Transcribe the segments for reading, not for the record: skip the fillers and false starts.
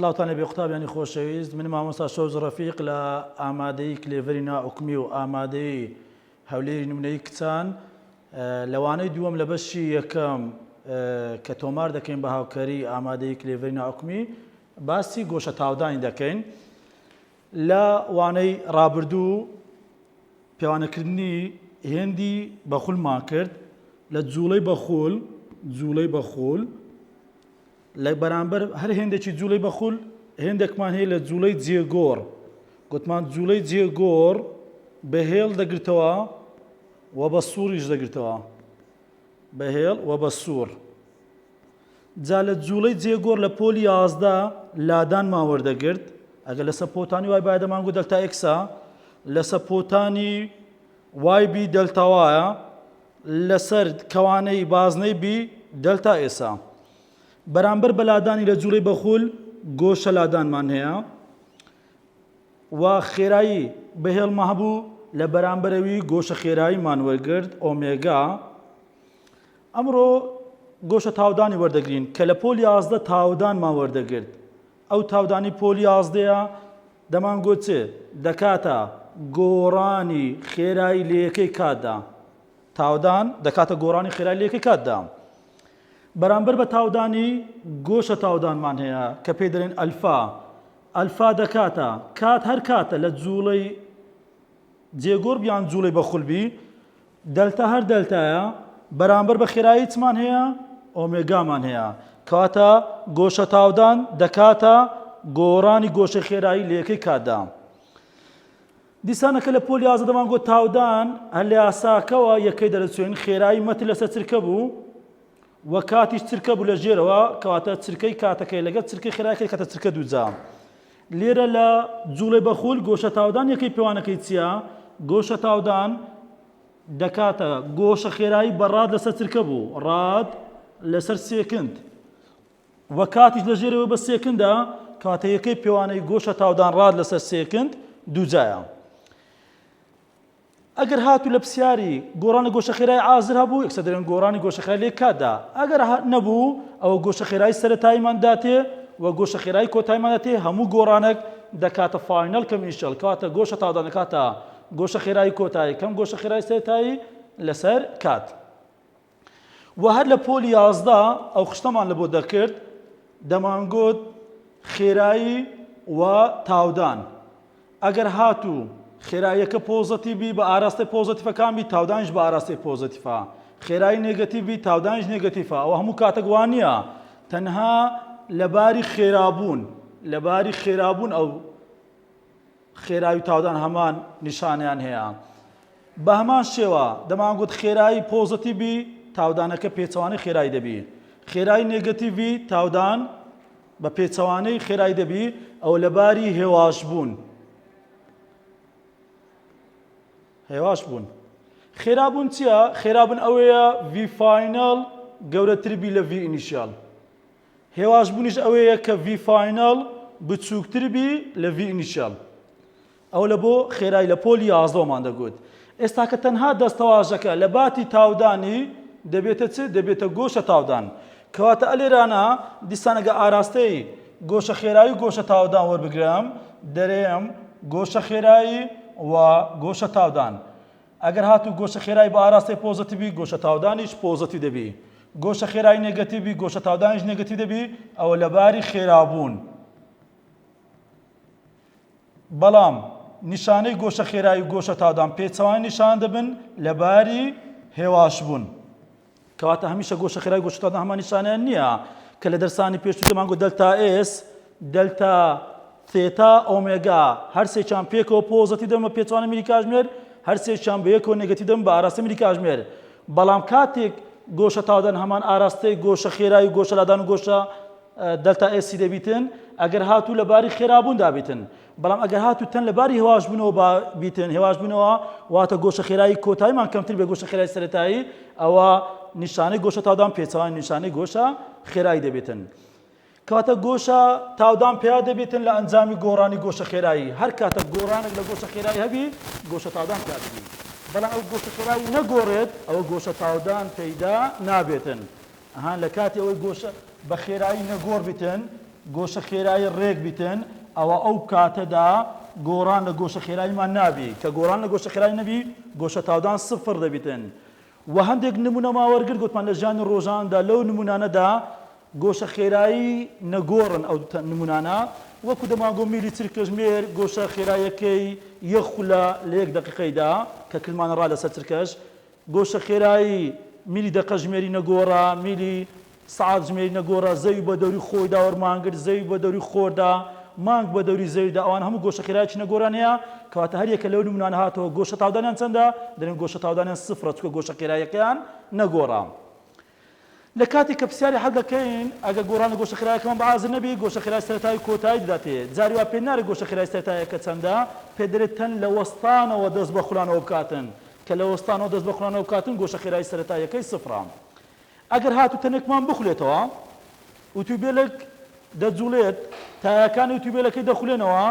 سلااوتانە بێ قوتابیانی خۆشەویست من مامۆستا شەوز ڕەفیق لە ئامادەی کلێڤەری ناحوکمی و ئامادەی هەولێری نمونەی کچان لەوانەی دووەم لە بەشی یەکەم کە تۆمار دەکەین بە هاوکاری ئامادەی کلێڤەری ناحوکمی باسی گۆشە تاودانی دەکەین. لە وانەی ڕابردوو پیاوانەکردنی هێندی بەخولمان کرد لە جوولەی بەخول لە بەرامبەر هەر هێندێکی جوولەی بەخول هێندێکمان هەیە لە جوولەی جێگۆڕ گوتمان جوولەی جێگۆڕ بەهێڵ دەگرتەوە و بە سووریش دەگرتەوە بەهێڵ و بە سوور. جا لە جوولەی جێگۆڕ لە پۆلی 11 لادانمان وەردەگرت ئەگەر لە سەپۆتانی وای باە دەمانگو دەلتا ئێکسە لە سەپۆتانی وای بی دەلتاوایە لەسەر کەوانەی بازنەی بی دەلتا ئێسا بەرامبەر بە لادانی لە جوولەی بەخول گۆشە لادانمان هەیە و خێرایی بەهێڵمان هەبوو لە بەرامبەرەوی گۆشە خێراییمان وەرگرت ئۆمێگا. ئەمڕۆ گۆشە تاودانی وەردەگرین کە لە پۆلی 11 تاودانمان وەردەگرت. ئەو تاودانی پۆلی 11ەیە دەمانگوت چێ دەکاتە گۆڕانی خێرایی لە یەکەی کاتدا تاودان دەکاتە گۆڕانی خێرایی لە یەکەی کاتدا بەرامبەر بە تاودانی گۆشە تاودانمان هەیە کە پێی دەڵێن ئەلفا دەکاتە کات هەر کاتە لە جوولەی جێگۆڕ بیان جوولەی بەخولبی دەلتا هەر دەلتایە بەرامبەر بە خێرایی چمان هەیە ئۆمێگامان هەیە کاتە گۆشە تاودان دەکاتە گۆڕانی گۆشە خێرایی لە یەکەی کاتدا. دیسانەکە لە پۆلی 11 دەمانگوت تاودان هەر لە یاساکەوە یەکەی دەرەچوێن خێرایی مەتی لەسەر چرکە بوو و کاتیش چرکە بوو لە ژێرەوە کەواتە چرکەی کاتەکەی لەگەڵ چرکەی خێرایەکەی کاتە چرکە دووجا. لێرە لە جوولەی بەخول گۆشە تاودان یەکەی پێوانەکەی چییە؟ گۆشە تاودان دەکاتە گۆشە خێرایی بەڕاد لەسەر چرکە بوو ڕاد لەسەر سێکند و کاتیش لە ژێرەوە بە سێکندا کاتە یەکەی پێوانەی گۆشە تاودان ڕاد لەسەر سێکند دووجایە. ئەگەر هاتوو لە پرسیاری گۆڕانی گۆشە خێرایی ئازر هەبوو یەکسەر دەڵێن گۆڕانی گۆشە خێرایی لە کاتدا ئەگەر نەبوو ئەوە گۆشە خێرایی سەرەتاییمان داتێ و گۆشە خێرایی کۆتاییمان داتێ هەموو گۆڕانێک دەکاتە فاینەڵ کەمیشەڵ کاتە گۆشە تاودان دەکاتە گۆشە خێرایی کۆتایی کەم گۆشە خێرایی سەرەتایی لەسەر کات. و هەر لە پۆلی 11 ئەو خشتەمان لە بۆ دەکرد دەمانگوت خێرایی و تاودان ئەگەر هاتوو خێراییەکە پۆزتیڤی بە ئاراستەی پۆزتیڤەکان بی تاودانش بە ئاراستەی پۆزتیڤە خێرایی نێگەتیڤی تاودانش نێگەتیڤە ئەوە هەموو کاتێک وان نییە تەنها لەباری خێرابوون ئەو خێرایی تاودان هەمان نیشانیان هەیە. بە هەمان شێوە دەمانگوت خێرایی پۆزتیڤی تاودانەکە پێچەوانەی خێرایی دەبی خێرایی نێگەتیڤی تاودان بە پێچەوانەی خێرایی دەبی ئەو لەباری هێواش بوون. خێرابوون چییە؟ خێرابوون ئەوەیە ڤی فاینەڵ گەورەتر بی لە ڤی ئینیشیال. هێواش بوونیش ئەوەیە کە ڤی فاینەڵ بچووکتر بی لە ڤی ئینیشیال. ئەو لە بۆ خێرایی لە پۆلی 11مان دەگوت. ئێستا کە تەنها دەستەواژەکە لە باتی تاودانی دەبێتە چ؟ دەبێتە گۆشە تاودان کەواتە ئەلێرانە دیسانەگە ئاراستەی گۆشە خێرایی و گۆشە تاودان وەربگرم دەرێم گۆشە خێرایی و گۆشە تاودان. ئەگەر هاتوو گۆشە خێرایی بە ئاراستەی پۆزتیڤی گۆشە تاودانیش پۆزتیڤ دەبی گۆشە خێرایی نێگەتیڤی گۆشە تاودانیش نێگەتیڤ دەبی ئەوە لەباری خێرابوون. بەڵام نیشانەی گۆشە خێرایی و گۆشە تاودان پێچەوانی نیشان دەبن لەباری هێواش بوون کەواتە هەمیشە گۆشە خێرایی گۆشە تاودان هەمان نیشانیان نییە کە لە دەرسانی پێشوو دەمانگوت دەلتا ئێس دەلتا ثێتا ئۆمێگا هەر سێکیان پێکەوە پۆزتیڤ دەبن بە پێچەوانە میری کاتژمێر هەر سێکیان بە یەکەوە نێگەتیڤ دەبن بە ئاراستەی میری کاتژمێر. بەڵام کاتێک گۆشە تاودان هەمان ئاراستەی گۆشە خێرایی و گۆشە لادان و گۆشە دەلتا ئێسی دەبیتن ئەگەر هاتوو لەباری خێرابوون دابیتن. بەڵام ئەگەر هاتوو تەن لەباری هێواش بوونەوە بیتن هێواش بوونەوە واتە گۆشە خێرایی کۆتاییمان کەمتر بێ گۆشە خێرایی سەرەتایی ئەوە نیشانەی گۆشە تاودان پێچەوانی نیشانەی گۆشە خێرایی دەبێتن. کاتە گۆشە تاودان پێیا دەبێتن لە ئەنجامی گۆڕانی گۆشە خێرایی هەر کاتە گۆڕانێک لە گۆشە خێرایی هەبی گۆشە تاودان پێیا دەبی بەڵام ئەو گۆشە خێرایی نەگۆڕێت ئەوە گۆشە تاودان پەیدا نابێتن. هەان لە کاتی ئەوەی گۆشە بە خێرایی نەگۆڕ بیتن گۆشە خێرایی ڕێک بیتن ئەوە ئەو کاتەدا گۆڕان لە گۆشە خێراییمان نابی کە گۆڕان لە گۆشە خێرایی نەبی گۆشە تاودان سفر دەبیتن و هەندێک نمونە ماوەرگرت گوتمان لە ژیانی ڕۆژاندا لەو نمونانەدا گۆشە خێرایی نەگۆڕن ئەو نمونانە وەکو دەمانگۆ میری چرکەژمێر گۆشە خێراییەکەی یەخولە لە 1 دقیقەیدا کە کلمانە ڕا لەسەر چرکەش گۆشە خێرایی میلی دەقەژمێری نەگۆڕە میلی سعات ژمێری نەگۆڕە زەوی بە دەوری خۆیدا وەرمانگرت زەوی بە دەوری خۆردا مانگ بە دەوری زەویدا ئەوان هەموو گۆشە خێرایکی نەگۆڕانەیە کەواتە هەر یەکە لەو نمونانە هاتەوە گۆشە تاودانیان چەندە دەڵێن گۆشە تاودانیان سفرە چکە گۆشە خێراییەکەیان نەگۆڕا لە کاتی کە پرسیاری هەڵ دەکەین ئەگە گۆڕان لە گۆشە خێراییەکەمان بەعازر نەبی گۆشە خێرایی سەرەتایی کۆتایی دەداتێت جاری وا پێ نارێت گۆشە خێرایی سەرەتاییەکە چەندە پێ دەرێت تەن لە وەستانەوە دەست بە خوڵانەوە بکاتن کە لە وەستانەوە دەست بە خوڵانەوە بکاتن گۆشە خێرایی سەرەتاییەکەی سفرە ئەگەر هاتو تەنێکمان بخولێتەوە ئۆتۆمبیلێک دەجوڵێت تایەکانی ئۆتۆمبیلەکەی دەخولێنەوە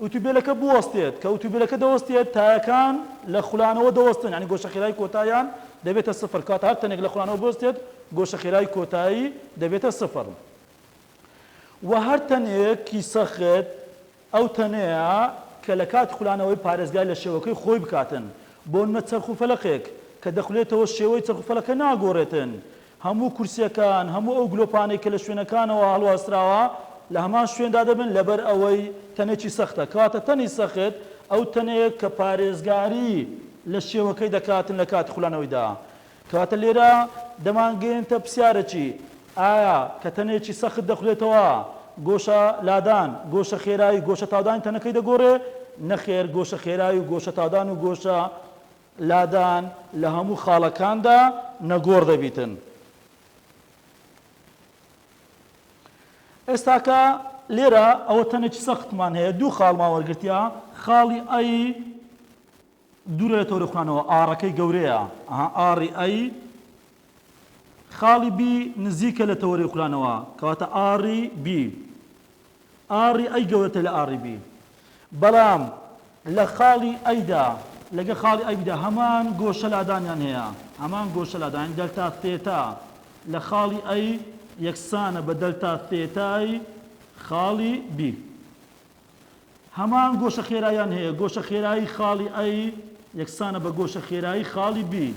ئۆتۆمبیلەکە بوەستێت کە ئۆتۆمبیلەکە دەوەستێت تایەکان لە خوڵانەوە دەوەستن یعنی گۆشە خێرایی کۆتاییان دەبێتە سفر کاتە هەر تەنێک لە خوڵانەوە بوەستێت گۆشە خێرایی کۆتایی دەبێتە سفر و هەر تەنێکی سەخت ئەو تەنەیە کە لە کات خوڵانەوەی پارێزگای لە شێوەکەی خۆی بکاتن بۆ نمە چەرخ و فەلەقێک کە دەخولێتەوە شێوەی چەرخ و فەلەکە ناگۆڕێتن هەموو کورسیەکان هەموو ئەو گلۆپانەی کە لە شوێنەکانەوە هەڵواستراوە لە هەمان شوێندا دەبن لەبەر ئەوەی تەنێکی سەختە کەواتە تەنی سەخت ئەو تەنەیە کە پارێزگاری لە شێوەکەی دەکاتن لە کاتی خوڵانەوەیدا کەواتە لێرە دەمانگەێنتە پرسیارەکی ئایا کە تەنێکی سەخت دەخولێتەوە گۆشە لادان گۆشە خێرایی گۆشە تاودانی تەنەکەی دەگۆڕێ نەخێر گۆشە خێرایی و گۆشە تاودان و گۆشە لادان لە هەموو خاڵەکاندا نەگۆڕ دەبیتن ئێستاکە لێرە ئەوە تەنێکی سەختمان هەیە دوو خاڵمان وەرگرتیا خاڵی ئەی دوورە لە تەورە خوانەوە ئاڕەکەی گەورەیە ئاڕی ئەی خاڵی بی نزیکە لە تەوەری خوانەوە کەواتە ئاڕی بی ئاڕی ئەی گەورەتە لە ئاڕی بی بەڵام لە خاڵی ئەیدا لەگە خاڵی ئەیدا هەمان گۆشە لادانیان هەیە هەمان گۆشە لادان دەلتا تێتا لە خاڵی ئەی یەکسانە بە دەلتا تێتای خاڵی بی هەمان گۆشە خێراییان هەیە گۆشە خێرایی خاڵی ئەی یەکسانە بە گۆشە خێرایی خاڵی بی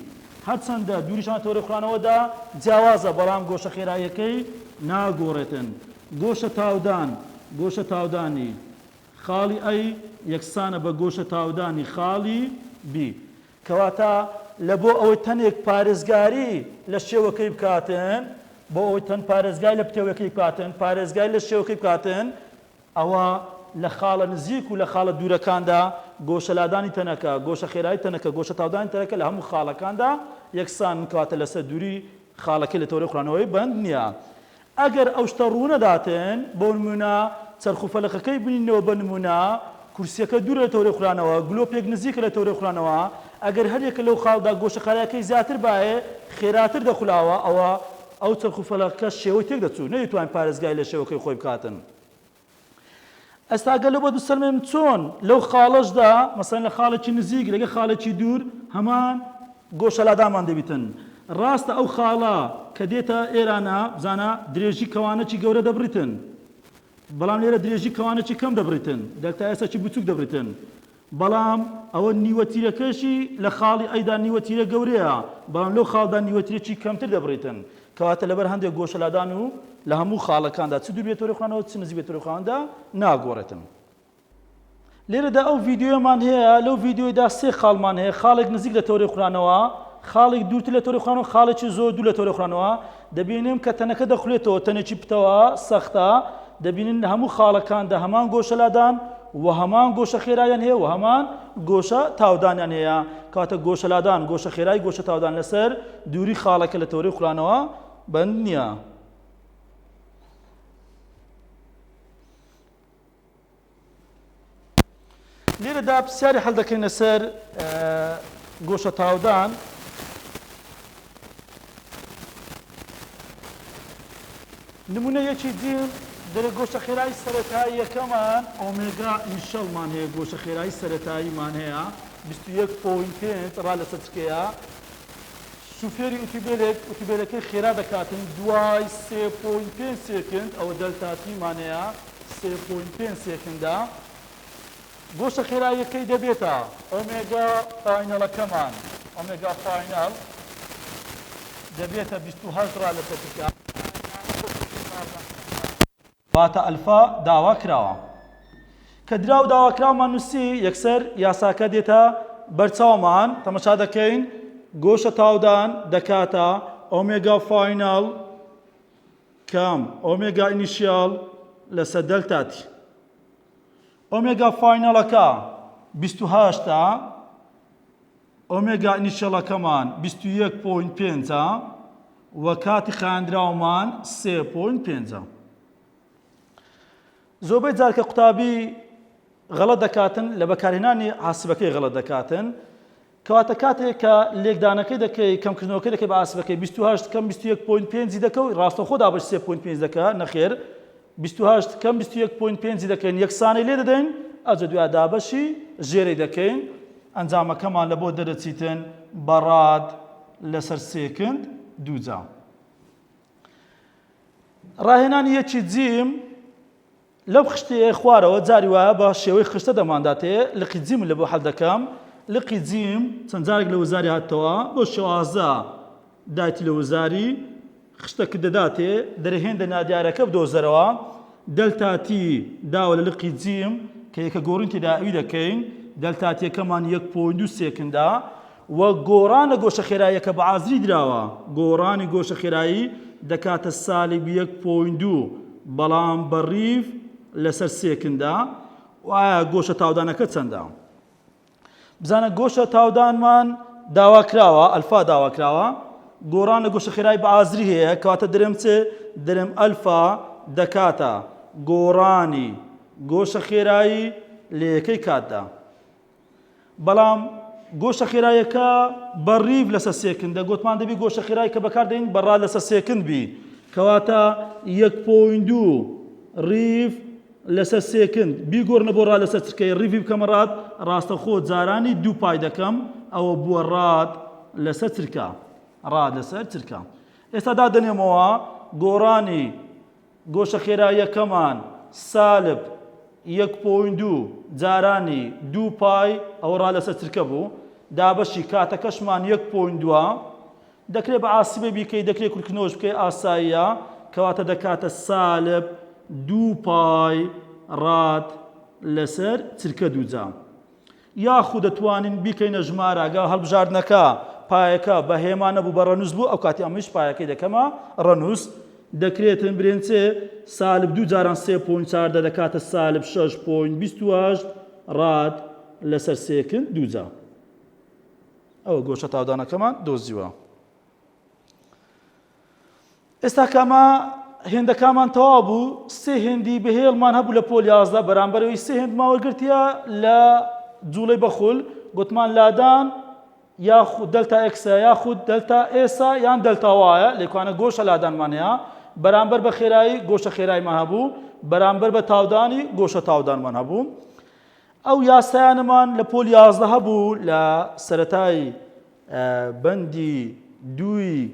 هەرچەندە دووریشان تەورە خوانەوەدا جیاوازە بەڵام گۆشە خێراییەکەی ناگۆڕێتن گۆشە تاودان گۆشە تاودانی خاڵی ئەی یەکسانە بە گۆشە تاودانی خاڵی بی کەواتە لە بۆ ئەوەی تەنێک پارێزگاری لە شێوەکەی بکاتن بۆ ئەوەی تەن پارێزگای لە پتێوەکەی بکاتن پارێزگای لە شێوەکەی بکاتن ئەوە لە خاڵە نزیک و لە خاڵە دوورەکاندا گۆشە لادانی تەنەکە گۆشە خێرایی تەنەکە گۆشە تاودانی تەنەکە لە هەموو خاڵەکاندا یەکسان کەواتە لەسەر دووری خاڵەکەی لە تەورەی خوانەوەی بەند نییە ئەگەر ئەو شتە ڕوونەداتن بۆ نمونە چەرخ و فەلەقەکەی بنینەوە بە نمونە کورسیەکە دوورە لە تەورەی خوانەوە گلۆپێک نزیکە لە تەورەی خوانەوە ئەگەر هەرێکە لەو خاڵدا گۆشە خێراییەکەی زیاتر باێ خێراتر دەخولاوە ئەوە ئەو چەرخ و فەلەقەکە شێوەی تێک دەچوو نەیتوان پارێزگای لە شێوەکەی خۆی بکاتن ئەستا گەلە بۆ دووسەلمێم چۆن لەو خاڵەشدا مەسەڵەن لە خاڵێکی نزیک لەگە خاڵێکی دوور هەمان گۆشە لادامان دەبیتن ڕاستە ئەو خاڵە کە دێتە ئێرانە بزانە درێژی کەوانەکی گەورە دەبریتن بەڵام لێرە درێژی کەوانەکی کەم دەبریتن دەکتا ئێستاکی بچووک دەبریتن بەڵام ئەوە نیوەتیرەکەشی لە خاڵی ئەیدا نیوەتیرە گەورەیە بەڵام لەو خاڵدا نیوەتیرێکی کەمتر دەبریتن کەواتە لەبەر هەندێک گۆشە لادان و لە هەموو خاڵەکاندا چ دوور بێتەوەی خوانەوە چ نزیک بێتەوەی خوانەوەدا ناگۆڕێتن لێرەدا ئەو ڤیدیۆمان هەیە لەو ڤیدیۆیدا سێ خاڵمان هەیە خاڵێک نزیک لە تەورەی خوانەوە خاڵێک دوورتر لە تەورەی خوانەوە خاڵێکی زۆر دوور لە تەورەی خوانەوە دەبینیم کە تەنەکە دەخولێتەوە تەنێکی پتەوە سەختە دەبینین لە هەموو خاڵەکاندا هەمان گۆشە لادان و هەمان گۆشە خێراییان هەیە و هەمان گۆشە تاودانیان هەیە کاتە گۆشە لادان گۆشە خێرایی گۆشە تاودان لەسەر دووری خاڵەکە لە تەورەی خوانەوە بەند نییە لێرەدا پرسیاری هەڵ دەکەین لەسەر گۆشە تاودان نمونەیەکی دیم دەرێ گۆشە خێرایی سەرەتایی یەکەمان ئۆمێگا ئینشەڵمان هەیە گۆشە خێرایی سەرەتاییمان هەیە 21.5 ڕا لەسەر چکەیە سوفێری ئۆتۆبێلەکەی خێرا دەکاتن دوای 3.5 سێکند ئەوە دەلتاتیمانەیە 3.5 سێکندا گۆشە خێراییەکەی دەبێتە ئۆمێگا فاینەڵەکەمان ئۆمێگا فاینەڵ دەبێتە 28 ڕا لە تەکەکە واتە ئەلفا داوا کراوە کە دراو داواکراومان نووسی یەکسەر یاساکە دێتە بەرچاومان تەماشا دەکەین گۆشە تاودان دەکاتە ئۆمێگا فاینەڵ کەم ئۆمێگا ئینیشیال لەسەر دەلتاتی ئۆمێگا فاینەڵەکە 28 ئۆمێگا ئینیشیەڵەکەمان 21.5 وە کاتی خاندراومان 3.5 زۆربەی جار کە قوتابی غەڵەت دەکاتن لە بەکارهێنانی عاسبەکەی غەڵەت دەکاتن کەواتە کاتێک کە لێکدانەکەی دەکەی کەمکردنەوەکەی دەکەی بە ئاسبەکەی 28 کەم 21.5 دەکەوت ڕاستەخۆدا بەش 3.5 دەکە نەخێر 28 کەم 21.5 دەکەین یەکسانەی لێ دەدەین ئەجە دوای دابەشی ژێرەی دەکەین ئەنجامەکەمان لە بۆ دەرەچیتن بەڕاد لەسەر سێکند دووجا ڕاهێنانی یەکی جیم لەو خشتەیە خوارەوە جاری وایە بە شێوەی خشتە دەمانداتێ لقی جیم لە بۆ هەڵ دەکەم لقی جیم چەند جارێک لە وەزاری هاتەوە بۆ شێوازە دایتی لە وەزاری خشتەکە دەداتێ دەرەهێندە نادیارەکە بدۆزەرەوە دەلتاتی داوە لە لقی جیم کە یەکە گۆڕینتی داوی دەکەین دەلتاتیەکەمان 1.2 سێکندا وە گۆڕانە گۆشە خێراییەکە بە ئازری دراوە گۆڕانی گۆشە خێرایی دەکاتە سالیب 1.2 بەڵام بەڕیف لەسەر سێکندا وایە گۆشە تاودانەکە چەندە بزانە گۆشە تاودانمان داواکراوە ئەلفا داواکراوە گۆڕانە گۆشە خێرایی بە ئازری هەیە کەواتە دەرێم چێ دەرێم ئەلفا دەکاتە گۆڕانی گۆشە خێرایی لە یەکەی کاتدا بەڵام گۆشە خێراییەکە بەڕیف لەسەر سێکندە گوتمان دەبی گۆشە خێرایی کە بەکاردێن بەڕا لەسەر سێکند بی کەواتە 1.2 ریف لەسەر سێکند بیگۆڕنە بۆ ڕا لەسەر چرکەی ریفی بکەمە ڕاد ڕاستەخۆ جارانی 2 پای دەکەم ئەوە بووە ڕاد لەسەر چرکە ڕاد لەسەر چرکە ئێستا دادەنێمەوە گۆڕانی گۆشە خێراییەکەمان سالب 1.2 جارانی 2 پای ئەوە ڕا لەسەر چرکە بوو دابەشی کاتەکەشمان 1.2 دەکرێت بە ئاسیبە بیکەی دەکرێت کورتکردنەوەش بکەی ئاساییە کەواتە دەکاتە سالب 2 پای ڕاد لەسەر چرکە دووجا یاخود دەتوانین بیکەینە ژمارە ئەگە هەڵبژاردنەکە پایەکە بە هێمان نەبوو بە ڕەنووس بوو ئەو کاتی ئەمیش پایەکەی دەکەمە ڕەنووس دەکرێتن برێنچێ سالب 2 جاران 3.4 دەکاتە سالب 6.28 ڕاد لەسەر سێکند دووجا ئەوە گۆشە تاودانەکەمان دۆزیوە ئێستا کەمە هێندەکانمان تەواو بوو سێ هێندی بەهێڵمان هەبوو لە پۆل 11 بەرامبەرەوەی سێ هێندمان وەرگرتیە لە جوڵەی بەخول گوتمان لادان یاخود دلتا ئێکسە یاخود دلتا ئێسا یان دلتا وایە لێکوانە گۆشە لادانمان هەیە بەرامبەر بە خێرایی گۆشە خێراییمان هەبوو بەرامبەر بە تاودانی گۆشە تاودانمان هەبوو ئەو یاسایانمان لە پۆل 11 هەبوو لە سەرەتای بەندی دووی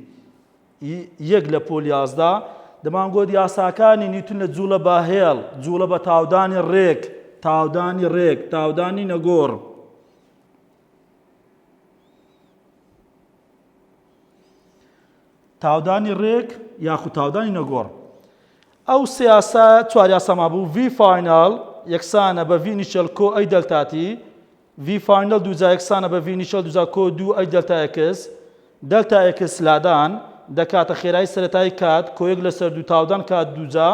یەک لە پۆل 11 دەمانگوت یاساکانی نیوتن لە جوڵە باهێڵ جوڵە بە تاودانی ڕێک تاودانی نەگۆڕ تاودانی ڕێک یاخود تاودانی نەگۆڕ ئەو سیاسە چوار یاساما بوو V فاینال یەکسانە بە V نیشل کۆ ئەی دەلتاتی V فاینال دووجا یەکسانە بە V نیشل دووجا کۆ دوو ئەی دەلتا ئێکس دەلتا ئێکس لادان دەکاتە خێرایی سەرەتایی کات کۆ یەک لەسەر دوو تاودان کات دووجا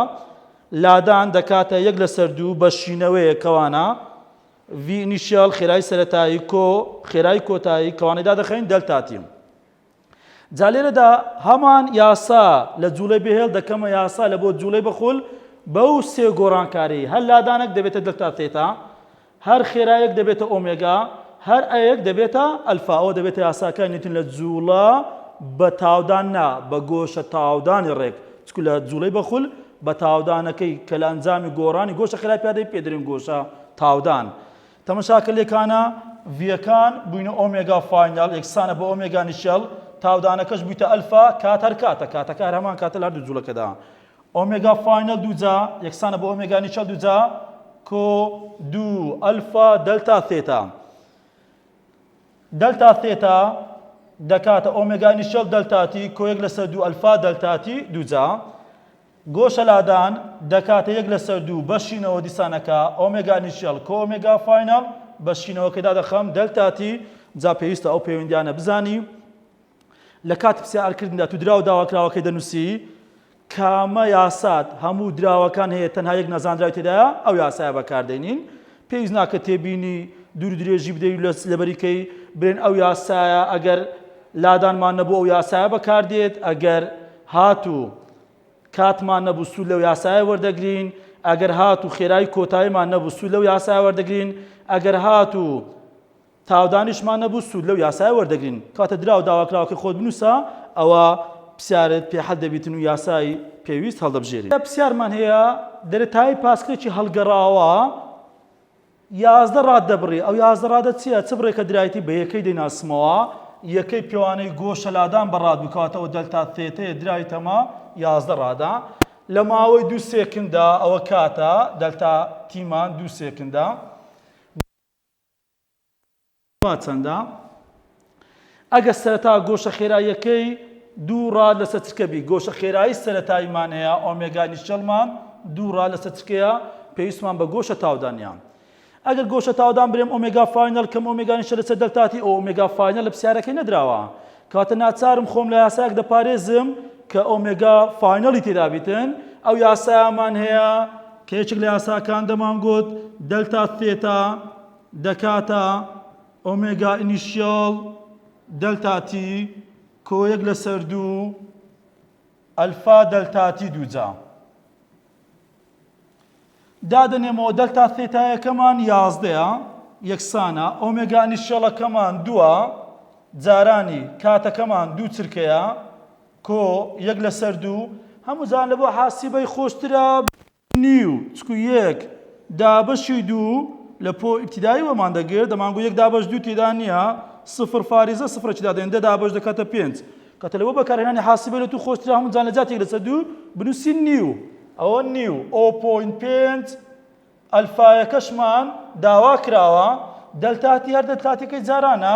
لادان دەکاتە یەک لەسەر دوو بە شینەوەیە کەوانە V نیشل خێرایی سەرەتایی کۆ خێرایی کۆتایی کەوانەیدا دەخەین دەلتاتیم جا لێرەدا هەمان یاسا لە جوڵەی بەهێڵ دەکەمە یاسا لە بۆ جوڵەی بەخول بەو سێ گۆڕانکاری هەر لادانێک دەبێتە دلتا تێتا هەر خێرایەک دەبێتە ئۆمێگا هەر ئەیەک دەبێتە ئەلفا ئەوە دەبێتە یاساکە نیوتن لە جوڵە بە تاودان نا بە گۆشە تاودانی ڕێک چکو لە جوڵەی بەخول بە تاودانەکەی کە لە ئەنجامی گۆڕانی گۆشە خێرای پیادەی پێدرین گۆشە تاودان تەماشاکە لێکانە ڤیەکان بووینە ئۆمێگا فاینال یەکسانە بە ئۆمێگا نیشەڵ تاودانەکەش بوویتە ئەلفا کات هەر کاتەکە هەر هەمان کاتە لە هەردوو جوولەکەدا ئۆمێگا فاینەل دووجا یەکسانە بۆ ئۆمێگا نیچە دووجا کۆ دوو ئەلفا دەلتا ثێتا دەلتا ثێتا دەکاتە ئۆمێگا نیشەل دەلتاتی کۆ یەک لەسەر دوو ئەلفا دەلتاتی دووجا گۆشە لادان دەکاتە یەک لەسەر دوو بەشینەوە دیسانەکە ئۆمێگا نیشەل کۆ ئۆمێگا فاینەل بەشینەوەکەدا دەخەم دەلتاتی جا پێویستە ئەو پەیوەندیانە بزانی لە کاتی پرسیارکردندا تو درا و داواکراوەکەی دەنووسی کامە یاسات هەموو دراوەکان هەیە تەنها یەک نەزانراوی تێدایە ئەو یاسایە بەکاردێنین پێویست ناکە تێبینی دوور و درێژی بدەی لەبەریکەی برێن ئەو یاسایە ئەگەر لادانمان نەبوو ئەو یاسایە بەکاردێت ئەگەر هاتوو کاتمان نەبوو سوود لەو یاسایە وەردەگرین ئەگەر هاتوو خێرایی کۆتاییمان نەبوو سوود لەو یاسایە وەردەگرین ئەگەر هاتوو تاودانیشمان نەبوو سوود لەو یاسایە وەردەگرین کاتە درا و داواکراوەکەی خۆت بنووسە ئەوە پرسیارت پێ دەبیتن و یاسایی پێویست هەڵدەبژێری پرسیارمان هەیە دەرەتایی پاسکرێکی هەڵگەڕاوە 11 ڕاد دەبڕی ئەو 11 ڕادە چییە چ بڕێکە درایەتی بە یەکەی دەیناسمەوە یەکەی پێوانەی گۆشە لادان بەڕاد بکاتەوە دەلتا ثێتەیە درای تەمە 11 ڕادە لە ماوەی 2 سێکندا ئەوە کاتە دەلتا تیمان 2 سێکندا چەندە ئەگە سەرەتا گۆشە خێراییەکەی دوو ڕاد لەسەر چکەبی گۆشە خێرایی سەرەتاییمان هەیە ئۆمێگا نیشەلمان دوو ڕاد لەسەر چکەیە پێویستمان بە گۆشە تاودانیان ئەگەر گۆشە تاودان برێم ئۆمێگا فاینەل کەم ئۆمێگا نیشە لەسەر دەلتاتی ئەو ئۆمێگا فاینەل لە پرسیارەکەی نەدراوە کاتە ناچارم خۆم لە یاسایەک دەپارێزم کە ئۆمێگا فاینەڵی تێدا بیتن ئەو یاسایەمان هەیە کە یەکێک لە یاساکان دەمانگوت دەلتا ثێتا دەکاتە ئۆمێگا ئینیشیال دەلتاتی کۆ یەک لەسەر دوو ئەلفا دەلتاتی دووجا دادەنێمەوە دەلتا ثێتایەکەمان 11ەیە یەکسانە ئۆمێگا ئینیشیەڵەکەمان 2ە جارانی کاتەکەمان 2 چرکەیە کۆ یەک لەسەر دوو هەموو جان لە بۆ حاسیبەی خۆشترە نیو چکو یەک دابەشی دوو لە پۆ ئیبتیدایی وەمان دەگرێت دەمانگو یەک دابەش دوو تێدا نییە سفر فاریزە سفرەکی دادەن دە دابەش دەکاتە 5 کاتە لەوە بەکارهێنانی حاسیبەی لە تو خۆشترە هەموو جان لە جاتێک لەسەر دوو بنووسی نیو ئەوە نیو 0.5 ئەلفایەکەشمان داوا کراوە دەلتاتی هەر دەلتاتەکەی جارانە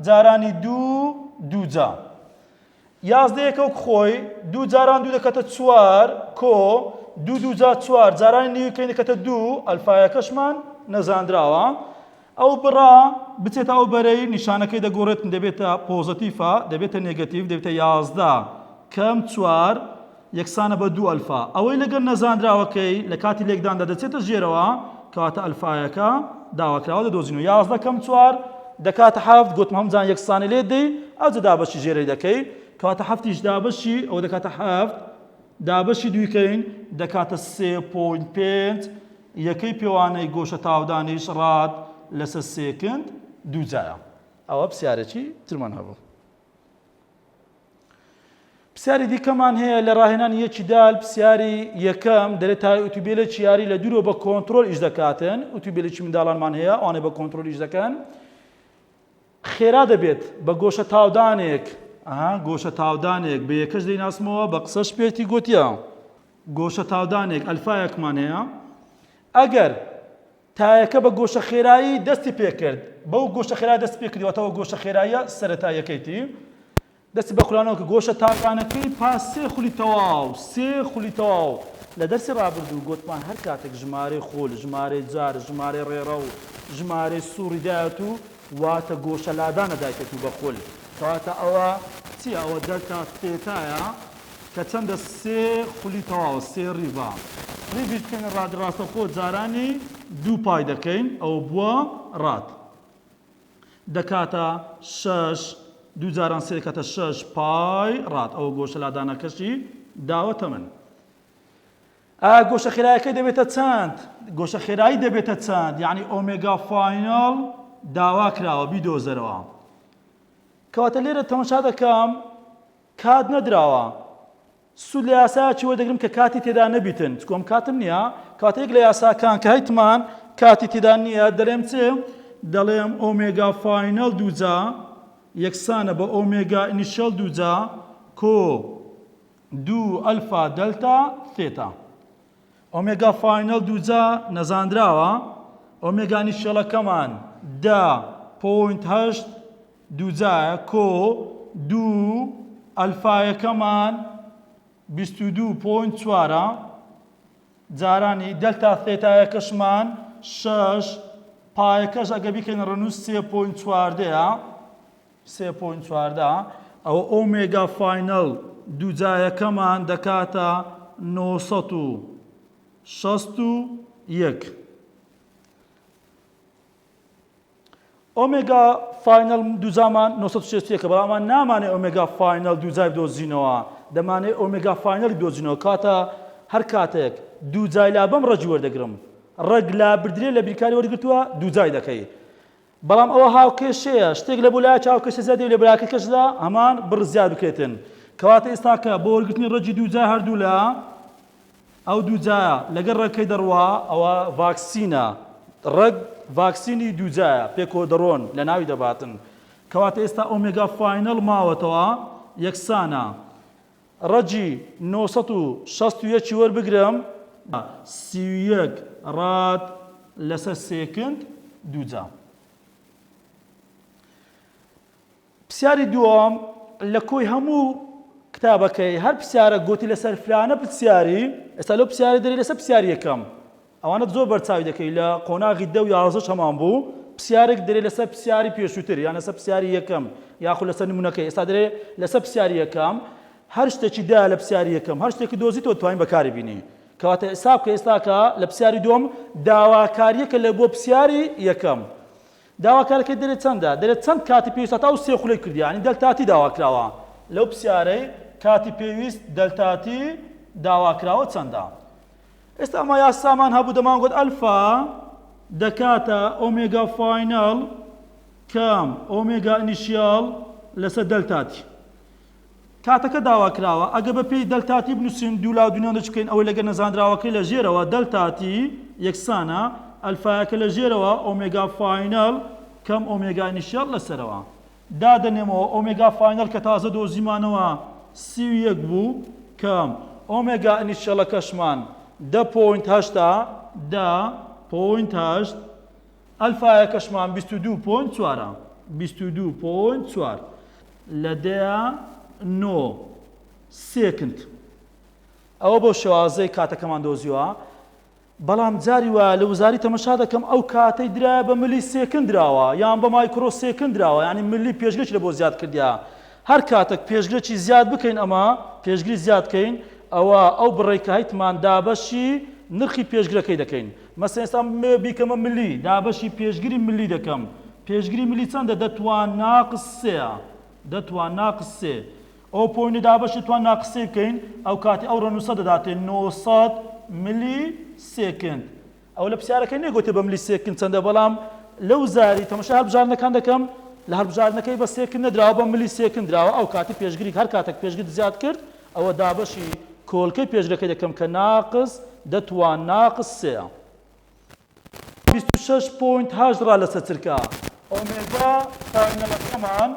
جارانی دووجا 11ەکە خۆی دوو جاران دوو دەکاتە 4 کۆ دووجا 4 جارانی نیوەکەی دەکاتە 2 ئەلفایەکەشمان نەزانراوە ئەو بڕا بچێتە ئەو بەرەی نیشانەکەی دەگۆڕێتن دەبێتە پۆزتیفە دەبێتە نێگەتیڤ دەبێتە 11 کەم 4 یەکسانە بە 2 ئەلفا ئەوەی لەگەر نەزانراوەکەی لە کاتی لێکداندا دەچێتە ژێرەوە کەواتە ئەلفایەکە داواکراوە دەدۆزینەوە 11 کەم 4 دەکاتە 7 گوتم هەموو جان یەکسانی لێ دەی ئەو جە دابەشی ژێرەی دەکەی کەواتە 7 دابەشی ئەو دەکاتە 7 دابەشی دوویکەین دەکاتە 3.5 یەکەی پێوانەی گۆشە تاودانیش ڕاد لەسەر سێکند دووجایە ئەوە پرسیارێکی ترمان هەبوو پرسیاری دیکەمان هەیە لە ڕاهێنانی یەکی دال پرسیاری یەکەم دەرێت تا ئۆتۆمبیلێکی یاری لە دوورەوە بە کۆنتڕۆل ئیش دەکاتن ئۆتۆمبیلێکی منداڵانمان هەیە ئەوانەی بە کۆنتڕۆل ئیش دەکەن خێرا دەبێت بە گۆشە تاودانێک گۆشە تاودانێک بە یەکەش دەیناسمەوە بە قسەش پێتی گوتیە گۆشە تاودانێک ئەلفایەکمان هەیە ئەگەر تایەکە بە گۆشە خێرایی دەستی پێکرد بەو گۆشە خێرایی دەست پێکردیوەتەوە گۆشە خێراییە سەرەتایەکەیتی دەستی بە خوڵانەوە کە گۆشە تاودانەکەی پاس 3 خولی تەواو لە دەرسی ڕابردوو گوتمان هەر کاتێک ژمارەی خۆل ژمارەی جار ژمارەی ڕێڕە و ژمارەی سووری دایەت و واتە گۆشە لادانە دایکێت و بە خۆل کەواتە ئەوە چی ئەوە دەلتا ثێتایە کە چەندە 3 خولی تەواو 3 ڕیڤە ڕیڤی بکەین ڕادڕاستەخۆ جارانی 2 پای دەکەین ئەو بووە ڕات دەکاتە 6 دوو جاران 3 دەکاتە 6 پای ڕات ئەوە گۆشە لادانەکەشی داوەتە من گۆشە خێراییەکەی دەبێتە چەند گۆشە خێرایی دەبێتە چەند یعنی ئۆمێگا فاینەڵ داوا کراوە بیدۆزەرەوە کەواتە لێرە تەماشا دەکەم کات نەدراوە سوود لە یاسایەکی وەردەگرم کە کاتی تێدا نەبیتن چکۆم کاتم نییە کاتە یەک لە یاساکان کە هەیتمان کاتی تێدا نییە دەڵێم چێ دەڵێم ئۆمێگا فاینەڵ دووجا یەکسانە بە ئۆمێگا ئینیشیەل دووجا کۆ دوو ئەلفا دەلتا تێتا. ئۆمێگا فاینەل دووجا نەزاندراوە، ئۆمێگا ئینیشیەلەکەمان 10.8 دووجایە کۆ دوو ئەلفایەکەمان 22.4 جارانی دەلتا تێتایەکەشمان 6 پایەکەش ئەگە بیکەین ڕەنووس 3.4 ئەوە ئۆمێگا فاینەل دووجایەکەمان دەکاتە 961. ئۆمێگا فاینەل دووجامان 961 بەڵام نامانێ ئۆمێگا فاینەل دووجای بدۆزینەوە، دەمانێت ئۆمێگا فاینەلی بدۆزینەوە. کاتە هەر کاتێک دووجای لا بەم ڕەجی وەردەگرم، ڕەگ لا بردرێ لە بیرکاری وەرگرتووە دووجای دەکەی. بەڵام ئەوە هاوکێشەیە، شتێک لە بۆ لای هاوکێشە زیاد لە بەراکەکەشدا هەمان بڕ زیاد بکرێتن. کەواتە ئێستا کە بۆ وەرگرتنی ڕەجی دووجای هەردوو لە ئەو دووجایە لەگەڵ ڕێگەکەی دەڕوا ئەوە ڤاکسینە، ڕەگ ڤاکسینی دووجایە پێکۆ دەڕۆن لە ناوی دەباتن. کەواتە ئێستا ئۆمێگا فاینەل ماوەتەوە یەکسانە ڕەجی 961 وەربگرم 31 ڕاد لەسەر سێکند دووجا. پرسیاری دووەم لە کۆی هەموو کتابەکەی هەر پرسیارە گوتی لەسەر فلانە پرسیاری، ئێستا لەو پرسیاری دەری لەسەر پرسیاری یەکەم ئەوانە زۆر بەرچاوی دەکەی لە قۆناغی 10 و 11 هەمان بوو، پرسیارێک دەرێ لەسەر پرسیاری پێشووتر یان لەسەر پرسیاری یەکەم یاخود لەسەر نمونەکەی. ئێستا دەرێ لەسەر پرسیاری یەکەم هەر شتێکی دایە لە پرسیاری یەکەم هەر شتێکی دۆزیتەوە توانین بەکاری بینی. کەواتە حساب کە ئێستاکە لە پرسیاری دووەم داواکاریەکە لە بۆ پرسیاری یەکەم. داواکارەکەی دەرێت چەندە؟ دەرێت چەند کاتی پێویستە تا و سێ خولەی کردی، یعنی دەلتاتی داواکراوە لەو پرسیارەی کاتی پێویست دەلتاتی داواکراوە چەندە. ئێستا ئەمە یاسامان هەبوو دەمان گوت ئەلفا دەکاتە ئۆمێگا فاینەل کەم ئۆمێگا ئینیشیال لەسەر دەلتاتی. کاتەکە داواکراوە ئەگە بە پێی دەلتاتی بنووسین دوو لاو دونیان دەچکەین ئەوەی لەگە نەزاندراوەکەی لە ژێرەوە دەلتاتی یەکسانە ئەلفایەکە لە ژێرەوە ئۆمێگا فاینەل کەم ئۆمێگا ئینیشیال لەسەرەوە. دادەنێمەوە ئۆمێگا فاینەل کە تازە دۆزیمانەوە 31 بوو کەم ئۆمێگا ئینیشیالەکەشمان 10.8 ئەلفایەکەشمان 22.4 لە دەیە 9 سێکند. ئەوە بۆ شێوازەی کاتەکەمان دۆزیوە. بەڵام جاری وایە لە وزاری تەمەشا دەکەم ئەو کاتەی درایە بە ملی سێکند درراوە یان بە مایکرۆ سێکند درراوە، یعنی ملی پێشگەچ لە بۆ زیاد کردیا. هەر کاتێک پێشگرێکی زیاد بکەین ئەمە پێشگری زیاد بکەین ئەوە ئەو بڕێی کە هەیتمان دابەشی نرخی پێشگرەکەی دەکەین. مەسەڵەن ئێستا بیکەمە ملی دابەشی پێشگری ملی دەکەم. پێشگری ملی چەندە؟ دەتوان ناقس سێە، دەتوان ناقس سێ. ئەو پۆینە دابەشی توان ناقس سێ بکەین ئەو کاتی ئەو ڕەنووسە دەداتێن 900 ملی سێکند. ئەو لە پرسیارەکەی نێگوتێ بە ملی سێکند چەندە، بەڵام لەو زاری تەماشا هەڵبژاردنەکان دەکەم لە هەڵبژاردنەکەی بە سێکند نەدراوە بە ملی سێکند دراوە. ئەو کاتی پێشگری هەر کاتێک پێشگرت زیاد کرد ئەوە دابەشی کۆڵکەی پێشگرەکەی دەکەم کە ناقس دەتوان ناقس سێە. 26.8 ڕا لەسەر چرکە ئۆمێگا فاینەلەکەمان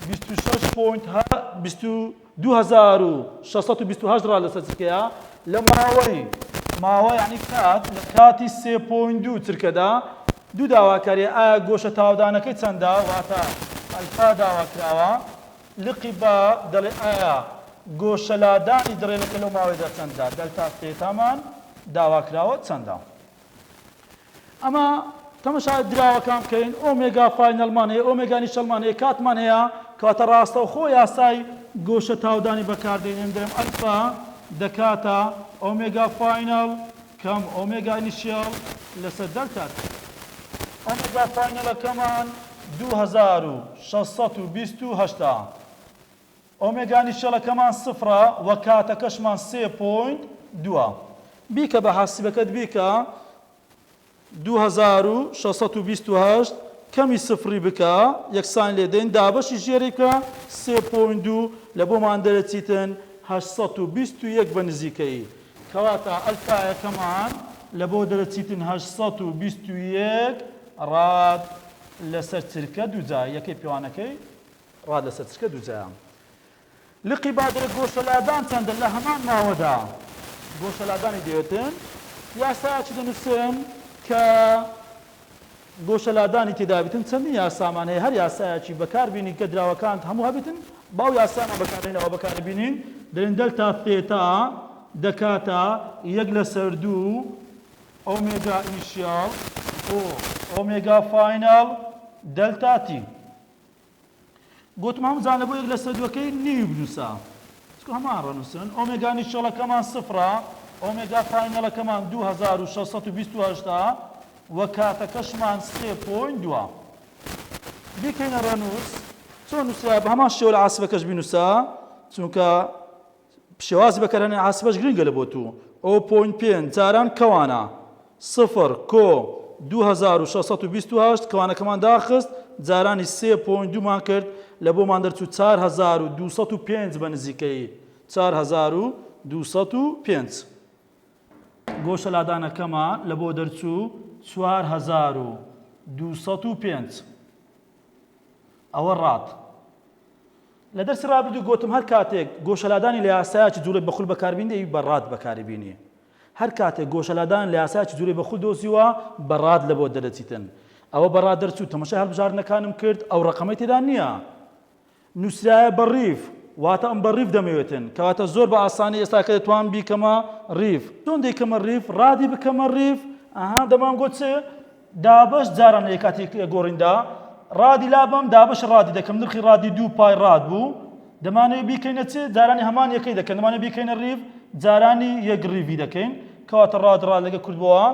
2628 ڕا لەسەر چرکەیە لە ماوەی یعنی کات لە کاتی 3.2 چرکەدا. دوو داواکاریە ئایا گۆشە تاوادانەکەی چەندە واتە ئەلفا داواکراوە لقی بە دەڵێ ئایا گۆشەلادانی درێنەکە لەو ماوەیدا چەندە دەلتا تێتامان داواکراوە چەندە. ئەمە تەمەشا دراوەکان بکەین ئۆمێگا فاینەلمان هەیە ئۆمێگا ئینیشیەلمان هەیە کاتمان هەیە کەواتە ڕاستە و خۆ یاسای گۆشە تاودانی بەکاردێنین دەڵێم ئەلفا دەکاتە ئۆمێگا فاینەل کەم ئۆمێگا ئینیشیەل لەسەر دەلتاتی. ئۆمێگا فاینەلەکەمان 2628 ئۆمێگا ئینیشیەلەکەمان سفرە وە کاتەکەشمان 3.2 بیکە بە حاسیبەکەت بیکە 2628 کەمی سفری بکە یەکسان لێدەین دابەشی ژێری بکە 3.2 لە بۆمان دەرەچیتن 821 بە نزیکەی. کەواتە ئەلفایەکەمان لە بۆ دەرەچیتن 821 ڕاد لەسەر چرکە دووجا یەکەی پیاوانەکەی ڕاد لەسەر چرکە دووجایە. لقی بادرە گۆشەلادان چەندە لە هەمان ماوەدا گۆشەلادانی دەوێتن یاسایەکی دەنووسم کە گۆشەلادانی تێدا بێتن چەندی یاسامان هەیە هەر یاسایەکی بەکاربینی کە دراوەکانت هەموو هەبێتن باو یاسامان بەکارهێنەوە بەکاربینین دەڵێن دەلتا تێتا دەکاتە 1/2 ئۆمێگا ئینیشیاڵ ئۆمێگا فایناڵ دەلتا تی گوتم هەمووزانە بۆ 1/2ەکەی نیو بنووسە هەمان ڕەنووسن ئۆمێگا ئینیشیاڵەکەمان سفرە ئۆمێگا فاینەڵەکەمان 2628 وە کاتەکەشمان 3.2 بیکەینە ڕەنووس چۆن نووسە بە هەمان شێوە لە عاسبەکەش بینووسە چونکە شێوازی بەکارهێنانی عاسبەش گرنگە لە بۆ تو 0.5 جاران کەوانە 0 کۆ 2628 کەوانەکەمان داخست جارانی 3.2مان کرد لە بۆمان دەرچوو 4205 بە نزیکەی 4205 گۆشەلادانەکەمان لە بۆ دەرچوو 4205 ئەوە ڕات لە دەرسی ڕابردوو گوتم هەر کاتێک گۆشەلادانی لە یاسایەکی جوڵەی بەخول بەکاربین دەوی بەڕات بەکاربینی هەر کاتێک گۆشەلادان لە یاسایەکی جوڵەی بەخول دۆزیوە بەڕات لە بۆ دەرەچیتن ئەوە بەڕات دەرچوو تەماشای هەڵبژاردنەکانم کرد ئەو ڕقەمەی تێدا نییە نووسرایە بەڕیف واتە ئەم بەڕیف دەمەوێتن کەواتە زۆر بە ئاسانی ئێستا کە دەتوان بیکەمە ڕیف چۆن دەیکەمە ڕیف ڕادی بکەمە ڕیف دەمان گوت دابش جاران لە کاتی گۆڕیندا ڕادی لابم دابش ڕادی دەکەم نرخی ڕادی 2 پای ڕاد بوو دەمانەوێت بیکەینە چێ جارانی هەمان یەکەی دەکەن دەمانێت بیکەینە ڕیف جارانی یەک ڕیفی دەکەین کەواتە ڕاد لەگە کردبووە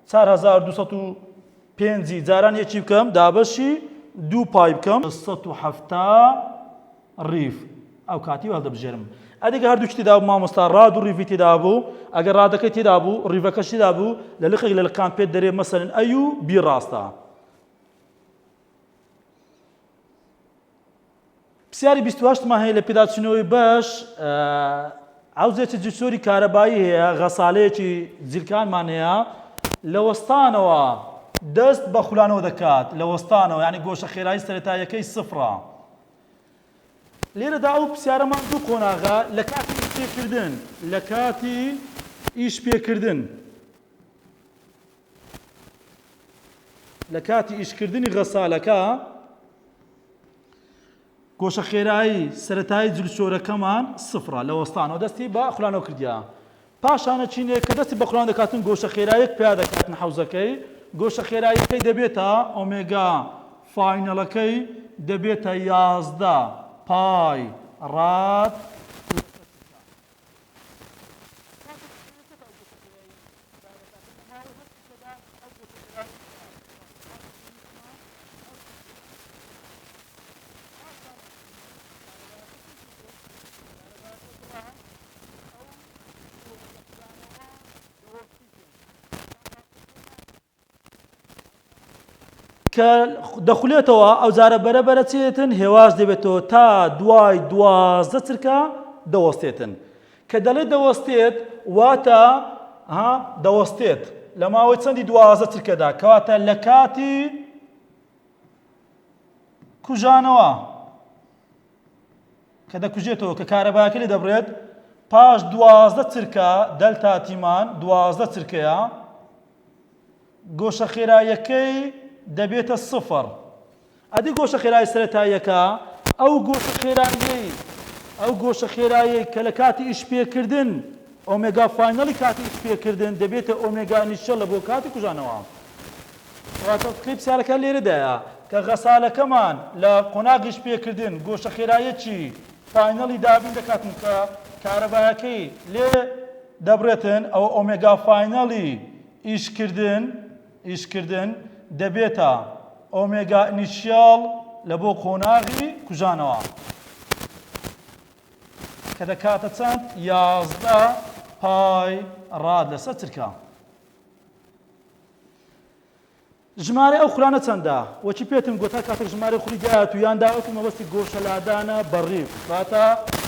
4205 جاران یەکی بکەم دابشی 2 پای بکەم 170 ڕیف ئەو کاتی هەڵدەبژێرم ئەدیگە هەردوو تێدا بوو مامۆستا ڕاد و ڕیفی تێدا بوو ئەگەر ڕادەکەی تێدا بوو ڕیفەکەش تێدا بوو لە لقێک لە لقان پێت دەرێ مەسەلەن ئەی و بی ڕاستە پرسیاری 28مان هەیە لە پێداچوونەوەی بەش عەوزێکی جوسۆری کارەبایی هەیە غەسالەیەکی جیلکانمان هەیە لە وەستانەوە دەست بە خولانەوە دەکات لە وەستانەوە یعنی گۆشە خێرایی سەرەتاییەکەی سفرە لێرەدا ئەو پرسیارەمان دوو قۆناغا لە کاتی ئیشپێکردن لە کاتی ئیشپێکردن لە کاتی ئیشکردنی غەسالەکە گۆشە خێرایی سەرەتایی جلسۆرەکەمان سفرە لە وەستانەوە دەستی بە خولانەوە کردیا پاشانە چینێک کە دەستی بە خولانەوە دەکاتن گۆشە خێراییەک پیا دەکاتن حەوزەکەی گۆشە خێراییەکەی دەبێتە ئۆمێگا فاینەڵەکەی دەبێتە 11 پای ڕاد کە دەخولێتەوە ئەو جارە بەرەبەرە چێتن هێواش دەبێتەوە تا دوای 12 چرکە دەوەستێتن کە دەڵێ دەوەستێت واتە دەوەستێت لە ماوەی چەندی 12 چرکەدا کەواتە لە کاتی کوژانەوە کە دەکوژێتەوە کە کارەبایەکە لێ دەبڕێت پاش 12 چرکە دەلتاتیمان 12 چرکەیە گۆشە خێراییەکەی دەبێتە سفر ئەدی گۆشە خێرایی سەرەتاییەکە ئەو گۆشە خێرایی کە لە کاتی ئیشپێکردن ئۆمێگا فاینەڵی کاتی ئیشپێکردن دەبێتە ئۆمێگا ئینیشیەڵ لە بۆ کاتی کوژانەوە واتە پرسیارەکە لێرەدایە کە غەسالەکەمان لە قۆناغی ئیشپێکردن گۆشە خێراییەکی فاینەڵی دابین دەکاتن کە کارەبایەکەی لێ دەبرێتن ئەو ئۆمێگا فاینەڵی ئیشکردن دەبێتە ئۆمێگا ئینیشیاڵ لە بۆ قۆناغی کوژانەوە کە دەکاتە چەند 11 پای ڕاد لەسەر چرکە ژمارە ئەو خولانە چەندە وەچی پێتم گوتا کاتێک ژمارە خولی دایەت و یان داوەتی مەبەستی گۆشەلادانە بەڕیف واتە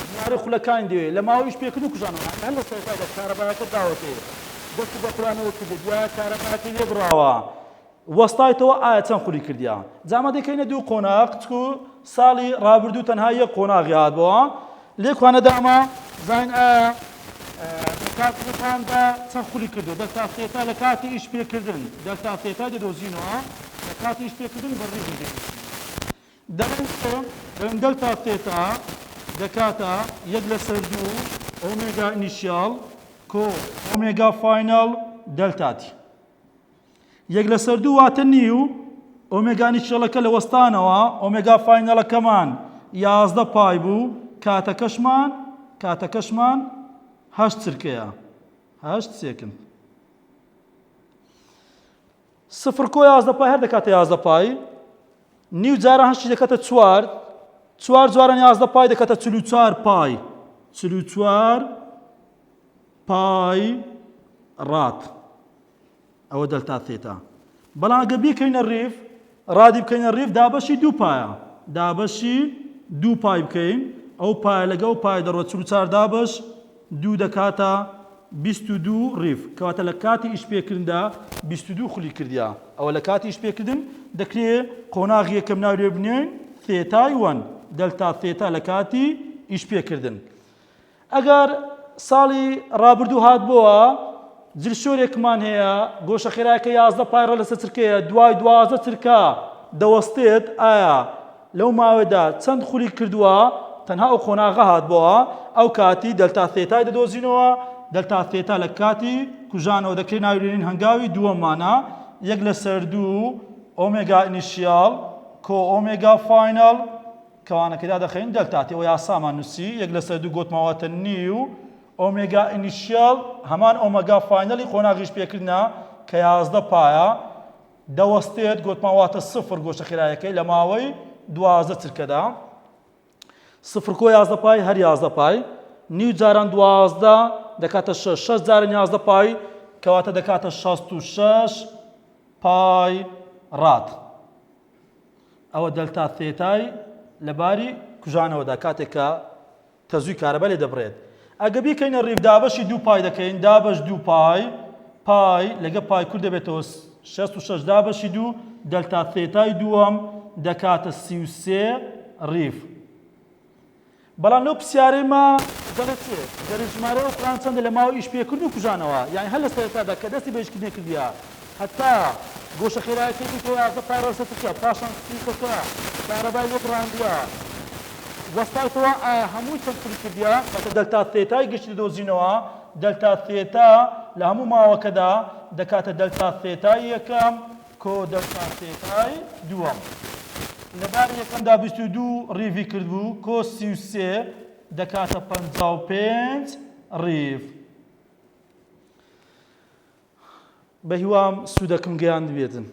ژمارە خولەکان دەوێت لە ماوەی ئیشپێکردن و کوژانەوە هەر لە سەرەتایدا کارەبایەکە داوەتێ دەستی بە خولانەوە کردو دوایە کارەبایەکەی لێ بڕاوە وەستایتەوە ئایا چەند خولی کردیا جامە دەکەینە دوو قۆناغ چکو ساڵی ڕابردوو تەنها یەک قۆناغی هاتبەوە لێکوانە داما زین ئایا لە کاتتاندا چەند خولی کردو دەستا سێتا لە کاتی ئیش پێکردن دەستا سێتا دەدۆزینەوە لە کاتی ئیش پێکردن بەڕێزی دەڵێن دەلتا سێتا دەکاتە یەک لەسەر دوو ئۆمێگا ئینیشیال کۆ ئۆمێگا فاینەڵ دەلتاتی یەک لەسەر دوو واتە نیو ئۆمێگا ئینیشیەڵەکە لە وەستانەوە ئۆمێگا فاینەڵەکەمان 11 پای بوو کاتەکەشمان 8 چرکەیە 8 سێکن سفر کۆ 11 پای هەر دەکاتە 11 پای نیو جارە هەشتی دەکاتە 4 جواران 11 پای دەکاتە 44 پای 44 پای ڕات ئەوە دەلتا تێتا بەڵام ئەگە بیکەینە ڕیف ڕادی بکەینە ڕیف دابەشی دوو پایە دابەشی دوو پای بکەین ئەو پایە لەگە ئەو پای دەڕۆ 44 دابەش دوو دەکاتە 22 ڕیف کەواتە لە کاتی ئیش پێکردندا 22 خولی کردیا ئەوە لە کاتی ئیش پێکردن دەکرێت قۆناغی یەکەم ناوێ بنێن ثێتای وەن دەلتا ثێتا لە کاتی ئیش پێکردن ئەگەر ساڵی ڕابردوو هاتبووە جلشۆرێکمان هەیە گۆشە خێرایەکە 11 پایڕە لەسەر چرکەیە دوای 12 چرکە دەوەستێت ئایا لەو ماوەدا چەند خولی کردووە تەنها ئەو قۆناغە هاتبووە ئەو کاتی دەلتا ثێتای دەدۆزینەوە دەلتا ثێتا لە کاتی کوژانەوە دەکرێت ناوێنین هەنگاوی دووەمانە یەک لەسەر دوو ئۆمێگا ئینیشیال کۆ ئۆمێگا فاینەڵ کەوانەکەدا دەخەین دەلتاتی ئەوە یاسامان نووسی یەک لەسەر دوو گۆتماوەتە نیو ئۆمێگا ئینیشیال هەمان ئۆمێگا فاینەڵی قۆناغیش پێکردنا کە 11 پایە دەوەستێت گۆتماواتە سفر گۆشە خێرایەکەی لە ماوەی 12 چرکەدا سفر کۆ 11 پای هەر 11 پای نیو جاران 12 دەکاتە 6 جاران 11 پای کەواتە دەکاتە 66 پای ڕات ئەوە دەلتا ثێتای لەباری کوژانەوەدا کاتێککە تەزووی کارەبە لێ دەبڕێت ئەگە بیکەینە ڕیف دابەشی دوو پای دەکەین دابەش دوو پای لەگە پای کورد دەبێتەوە 66 دابەشی دوو دەلتا ثێتای دووەم دەکاتە 33 ڕیف بەڵام لەو پرسیارەیمە دەڵێت چێ دەرەژمارە و قڕان چەندە لە ماوە ئیش پێکردن و کوژانەوە یعنی هەر لە سەرەتادا کە دەستی بە ئیشکردنێ کردیا هەتا گۆشە خێرایەکەی تۆ 11 پای ڕەسە چرکە پاشان سیکەکە کارەبای لێ بڕاندووە وەستایتەوە ئایا هەمووی چەند خولی کردیا کاتە دەلتا ثێتای گشتی دۆزینەوە دەلتا ثێتا لە هەموو ماوەکەدا دەکاتە دەلتا ثێتای یەکەم کۆ دەلتا ثێتای دووەم لەبار یەکەمدا 22 ڕیڤی کردبوو کۆ 33 دەکاتە 55 ڕیڤ بە هیوام سوودەکەم گەیاند بێتن